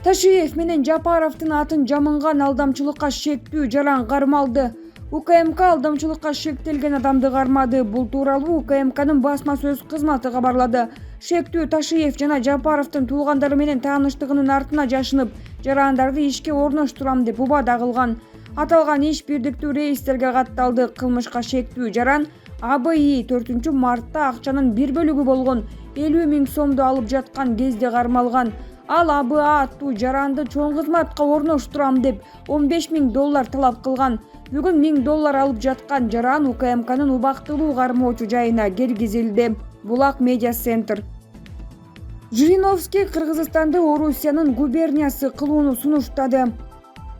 Ташиев менен Жапаровдун атын жаманган алдамчылыкка шектүү жаран кармалды. УКМК алдамчылыкка шектелген адамды кармады. Бул тууралуу УКМКнын басма сөз кызматы кабарлады. Шектүү Ташиев жана Жапаровдун туугандары менен тааныштыгынын артына жашынып, жарандарды ишке орноштурам деп убада кылган. Аталган иш бирдиктүү рейстерге катталды. Кылмышка шектүү жаран АБИ 4 мартта акчанын бир бөлүгү болгон 50 000 сомду алып жаткан кезде кармалган. Ал АБА аттуу жаранды чоң кызматка орноштурам деп $15,000 талап кылган. Бүгүн $1000 алып жаткан жаран УКМКнын убактылуу кармоочу жайына киргизилди. Булак медиа центр. Жириновский Кыргызстанды Орусиянын губерниясы кылууну сунуштады.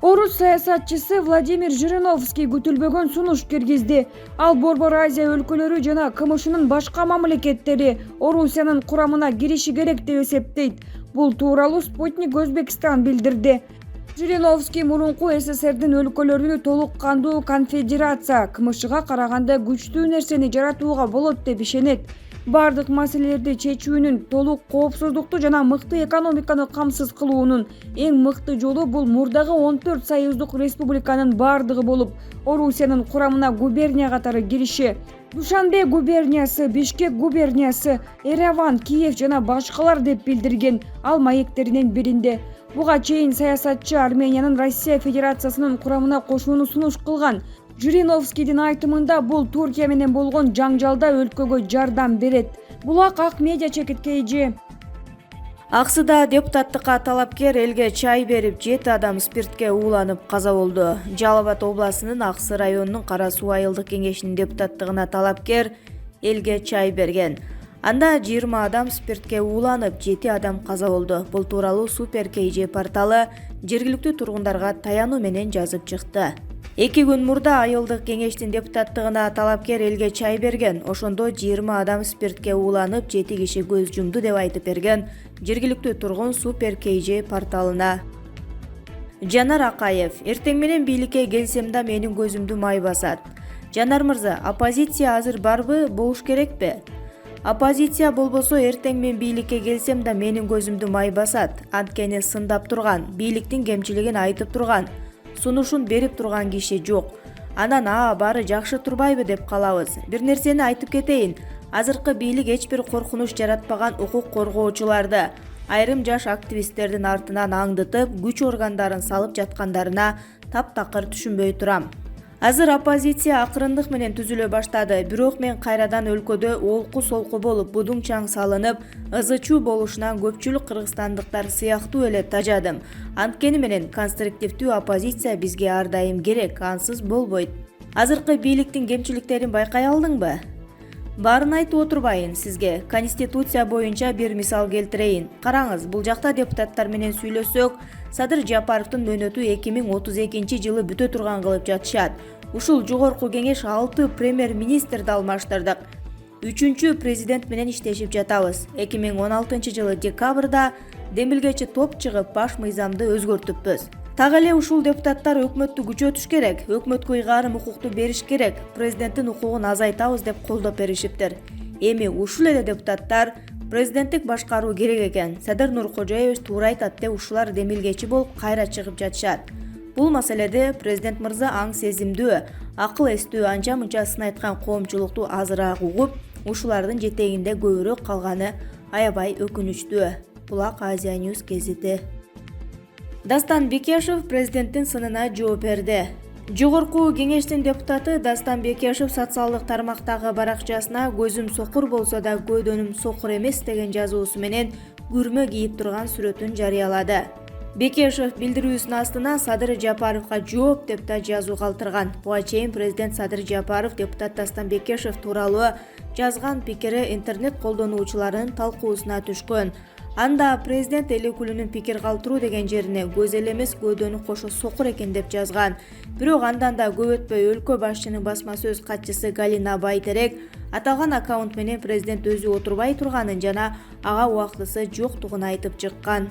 Орус саясатчысы Владимир Жириновский күтүлбөгөн сунуш киргизди. Ал Борбор Азия өлкөлөрү жана КМШнын башка мамлекеттери Орусиянын курамына кириши керек деп эсептейт. Бул тууралуу Спутник Өзбекстан билдирди. Жириновский мурунку СССРдин өлкөлөрү толук кандуу конфедерация КМШга караганда күчтүү нерсени жаратууга болот деп ишенет. Бардык маселелерди чечүүнүн, толук коопсуздукту жана мыкты экономиканы камсыз кылуунун эң мыкты жолу бул мурдагы 14 союздук республиканын бардыгы болуп, Орусиянын курамына губерния катары кириши. Душанбе губерниясы, Бишкек губерниясы, Ереван, Киев жана башкалар деп билдирген ал маектеринин биринде. Буга чейин саясатчы Армениянын Россия Федерациясынын курамына кошууну сунуш кылган. Жириновскийдин айтымында бул Туркия менен болгон жаңжалда өлкөгө жардам берет. Булак ак медиа чекиткейжи. Аксыда депутаттыкка талапкер элге чай берип 7 адам спиртке ууланып каза болду. Жалал Абад областынын Аксы районунун Кара Суу айылдык кеңешинин депутаттыгына талапкер элге чай берген. Анда 20 адам спиртке ууланып, 7 адам каза болду. Бул тууралуу Супер KG порталы жергиликтүү тургундарга таянуу менен жазып чыкты. 2 күн мурда айылдык кеңештин депутаттыгына талапкер элге чай берген. Ошондо 20 адам спиртке ууланып, 7 киши көз жумду деп айтып берген жергиликтүү тургун Супер KG порталына. Жанар Акаев: эртең менен бийликке келсем да менин көзүмдү май басат. Жанар мырза, оппозиция азыр барбы, болуш керекпи? Оппозиция болбосо эртең мен бийликке келсем да менин көзүмдү май басат. Анткени сындап турган, бийликтин кемчилигин айтып турган, сунушун берип турган киши жок. Анан баары жакшы турбайбы деп калабыз. Бир нерсени айтып кетейин. Азыркы бийлик эч бир коркунуч жаратпаган укук коргоочуларды, айрым жаш активисттердин артынан аңдытып, күч органдарын салып жаткандарына таптакыр түшүнбөй турам. Азыр оппозиция акырындык менен түзүлө баштады. Бирок мен кайрадан өлкөдө олку-солку болуп, будуң чаң салынып, ызы-чуу болушунан көпчүлүк кыргызстандыктар сыяктуу эле тажадым. Анткени менен конструктивдүү оппозиция бизге ар дайым керек, ансыз болбойт. Азыркы бийликтин кемчиликтерин байкай алдыңбы? Баарын айтып отурбайын сизге. Конституция боюнча бир мисал келтирейин. Караңыз, бул жакта депутаттар менен сүйлөсөк, Садыр Жапаровдун мөөнөтү 2032-жылы бүтө турган кылып жатышат. Ушул жогорку кеңеш 6 премьер-министрди алмаштырдык. 3-чү президент менен иштешип жатабыз. 2016-жылы декабрда демилгечи топ чыгып, баш мыйзамды өзгөртүппүз. Так эле ушул депутаттар өкмөттү күчөтүш керек, өкмөткө ыйгарым укукту бериш керек, президенттин укугун азайтабыз деп колдоп беришиптир. Эми ушул эле депутаттар президенттик башкаруу керек экен. Садыр Нуркожоевич туура айтат деп ушулар демилгечи болуп кайра чыгып жатышат. Бул маселеде президент мырза аң сезимдүү, акыл эстүү, анча-мынча сын айткан коомчулукту азыраак угуп, ушулардын жетегинде көбүрөөк калганы аябай өкүнүчтүү. Булак Азия News гезити. Дастан Бекешев президенттин сынына жооп берди. Жогорку кеңештин депутаты Дастан Бекешев социалдык тармактагы баракчасына көзүм сокур болсо да көйдөнүм сокур эмес деген жазуусу менен күрмө кийип турган сүрөтүн жарыялады. Бекешев билдирүүсүнүн астына Садыр Жапаровго жооп деп да жазуу калтырган. Буга чейин президент Садыр Жапаров депутат Дастан Бекешев тууралуу жазган пикири интернет колдонуучуларынын талкуусуна түшкөн. Анда президент эл өкүлүнүн пикир калтыруу деген жерине көз эле эмес көйдөнү кошо сокур экен деп жазган. Бирок андан да көп өтпөй өлкө башчынын басма сөз катчысы Галина Байтерек аталган аккаунт менен президент өзү отурбай турганын жана ага убактысы жоктугун айтып чыккан.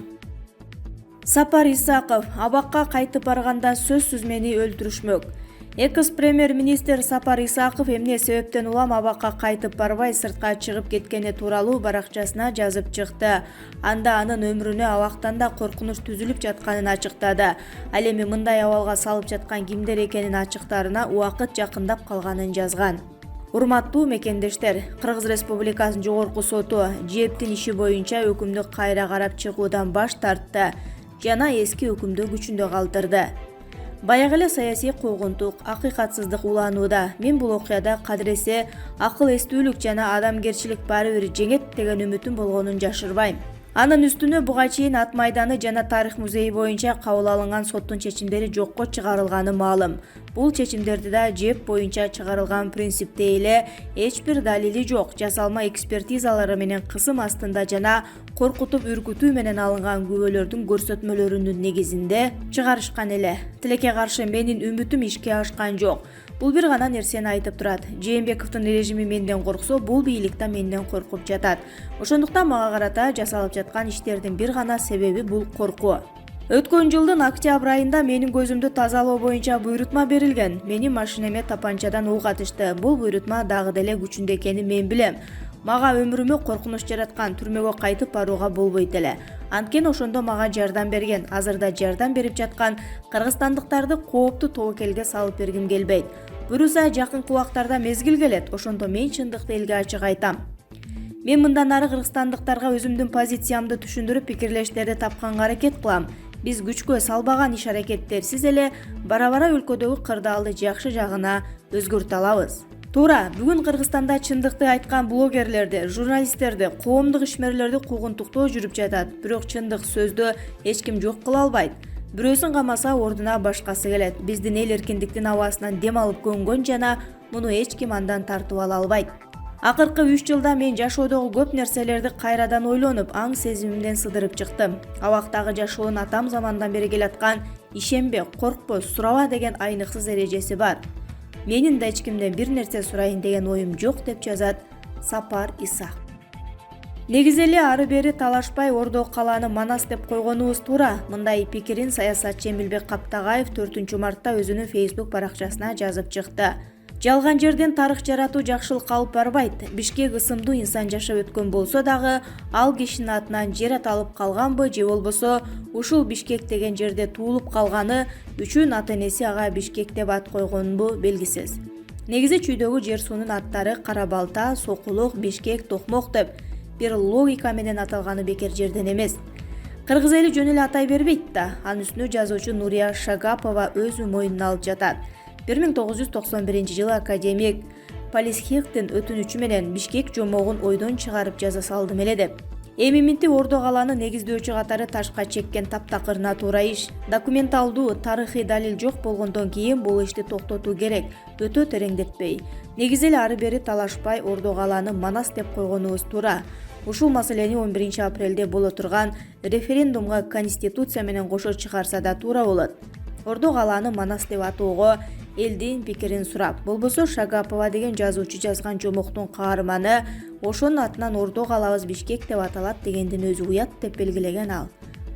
Сапар Исаков: абакка кайтып барганда сөзсүз мени өлтүрүшмөк. Экс-премьер-министр Сапар Исаков эмне себептен улам абакка кайтып барбай сыртка чыгып кеткени тууралуу баракчасына жазып чыкты. Анда анын өмүрүнө абактан да коркунуч түзүлүп жатканын ачыктады. Ал эми мындай абалга салып жаткан кимдер экенин ачыктарына убакыт жакындап калганын жазган. Урматтуу мекендештер, Кыргыз Республикасынын жогорку соту ЖЭБтин иши боюнча өкүмдү кайра карап чыгуудан баш тартты жана эски өкүмдү күчүндө калтырды. Баягы эле саясий куугунтук, акыйкатсыздык уланууда. Мен бул окуяда кадыресе, акыл эстүүлүк жана адамгерчилик баары бир жеңет деген үмүтүм болгонун жашырбайм. Анын үстүнө буга чейин Ат майданы жана Тарых музейи боюнча кабыл алынган соттун чечимдери жокко чыгарылганы маалым. Бул чечимдерди да ЖЭБ боюнча чыгарылган принципте эле эч бир далили жок, жасалма экспертизалары менен кысым астында жана коркутуп үркүтүү менен алынган күбөлөрдүн көрсөтмөлөрүнүн негизинде чыгарышкан эле. Тилекке каршы менин үмүтүм ишке ашкан жок. Бул бир гана нерсени айтып турат. Жээнбековдун режими менден корксо, бул бийлик да менден коркуп жатат. Ошондуктан мага карата жасалып жаткан иштердин бир гана себеби бул коркуу. Өткөн жылдын октябрь айында менин көзүмдү тазалоо боюнча буйрутма берилген. Менин машинеме тапанчадан ок атышты. Бул буйрутма дагы деле күчүндө экенин мен билем. Мага өмүрүмө коркунуч жараткан, түрмөгө кайтып барууга болбойт эле. Анткени ошондо мага жардам берген, азырда жардам берип жаткан кыргызстандыктарды кооптуу тобокелге салып бергим келбейт. Буюрса жакынкы убактарда мезгил келет, ошондо мен чындыкты элге ачык айтам. Мен мындан ары кыргызстандыктарга өзүмдүн позициямды түшүндүрүп пикирлештерди тапканга аракет кылам. Биз күчкө салбаган иш-аракеттерсиз эле бара-бара өлкөдөгү кырдаалды жакшы жагына өзгөртө алабыз. Туура, бүгүн Кыргызстанда чындыкты айткан блогерлерди, журналисттерди, коомдук ишмерлерди куугунтуктоо жүрүп жатат. Бирок чындык сөздү эч ким жок кыла албайт. Бирөөсүн камаса ордуна башкасы келет. Биздин эл эркиндиктин абасынан дем алып көнгөн жана муну эч ким андан тартып ала албайт. Акыркы 3 жылда мен жашоодогу көп нерселерди кайрадан ойлонуп, аң сезимимден сыдырып чыктым. Абактагы жашоонун атам замандан бери келаткан ишенбе, коркпо, сураба деген айныксыз эрежеси бар. Менин да эч кимден бир нерсе сурайын деген оюм жок, деп жазат Сапар Исаков. Негизи эле ары бери талашпай Ордо калааны Манас деп койгонубуз туура. Мындай пикирин саясатчы Эмилбек Каптагаев 4 мартта өзүнүн Facebook баракчасына жазып чыкты. Жалган жерден тарых жаратуу жакшылыкка алып барбайт. Бишкек ысымдуу инсан жашап өткөн болсо дагы, ал кишинин атынан жер аталып калганбы же болбосо ушул Бишкек деген жерде туулуп калганы үчүн ата-энеси ага Бишкек деп ат койгонбу белгисиз. Негизи чүйдөгү жер суунун аттары Кара Балта, Сокулук, Бишкек, Токмок деп бир логика менен аталганы бекер жерден эмес. Кыргыз эли жөн эле атай бербейт да. Анын үстүнө жазуучу Нурия Шагапова өз мойнуна алып жатат. 1991-жылы академик Полисхектин өтүнүчү менен Бишкек жомогун ойдон чыгарып жаза салдым эле деп. Эми минти Ордо калааны негиздөөчү катары ташка чеккен таптакырына туура иш. Документалдуу, тарыхый далил жок болгондон кийин бул ишти токтотуу керек, өтө тереңдетпей. Негизи эле ары бери талашпай Ордо калааны Манас деп койгонубуз туура. Ушул маселени 11 апрелде боло турган референдумга Конституция менен кошо чыгарса да туура болот. Ордо калааны Манас деп атоого элдин пикирин сурап, болбосо Шагапова деген жазуучу жазган жомоктун каарманы ошонун атынан Ордо калабыз Бишкек деп аталат дегендин өзү уят деп белгилеген ал.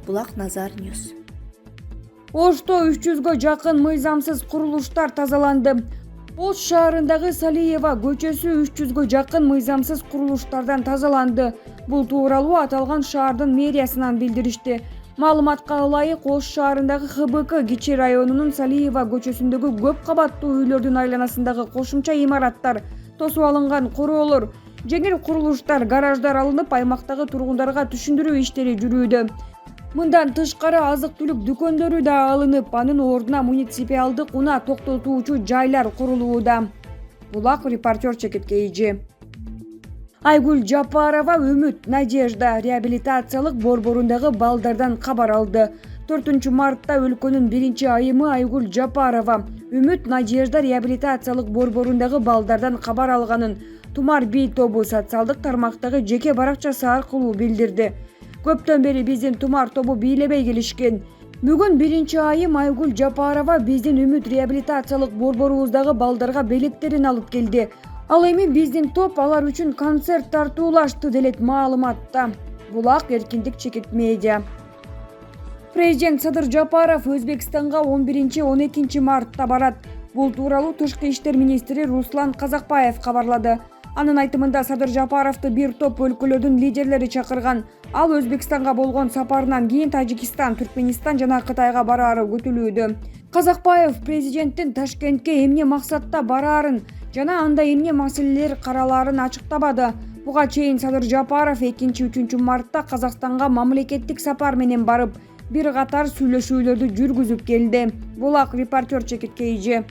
Булак Назар Ньюс. Ошто 300гө жакын мыйзамсыз курулуштар тазаланды. Ош шаарындагы Салиева көчөсү 300гө жакын мыйзамсыз курулуштардан тазаланды. Бул тууралуу аталган шаардын мэриясынан билдиришти. Маалыматка ылайык, Ош шаарындагы ХБК Кичи районунун Салиева көчөсүндөгү көп кабаттуу үйлөрдүн айланасындагы кошумча имараттар, тосуп алынган короолор, жеңил курулуштар, гараждар алынып, аймактагы тургундарга түшүндүрүү иштери жүрүүдө. Мындан тышкары азык-түлүк дүкөндөрү да алынып, анын ордуна муниципалдык унаа токтотуучу жайлар курулууда. Булак репортер Чекиткейжи. Айгүл Жапарова Үмүт Надежда реабилитациялык борборундагы балдардан кабар алды. 4 мартта өлкөнүн 1-айымы Айгүл Жапарова Үмүт Надежда реабилитациялык борборундагы балдардан кабар алганын Тумар Би тобу социалдык тармактагы жеке баракчасы аркылуу билдирди. Көптөн бери биздин Тумар тобу бийлебей келишкен. Бүгүн 1-айым Айгүл Жапарова биздин Үмүт реабилитациялык борборубуздагы балдарга белектерин алып келди. Ал эми биздин топ алар үчүн концерт тартуулашты делет маалыматта. Булак Эркиндик Чекит медиа. Президент Садыр Жапаров Өзбекстанга 11-12 мартта барат. Бул тууралуу Тышкы иштер министри Руслан Казакбаев кабарлады. Анын айтымында Садыр Жапаровду бир топ өлкөлөрдүн лидерлери чакырган. Ал Өзбекстанга болгон сапарынан кийин Тажикстан, Түркменистан жана Кытайга бараары күтүлүүдө. Казакбаев президенттин Ташкентке эмне максатта бараарын жана анда эмне маселелер каралаарын ачыктабады. Буга чейин Садыр Жапаров 2-3 мартта Казакстанга мамлекеттик сапар менен барып, бир катар сүйлөшүүлөрдү жүргүзүп келди. Булак репортер Чекиткейжи.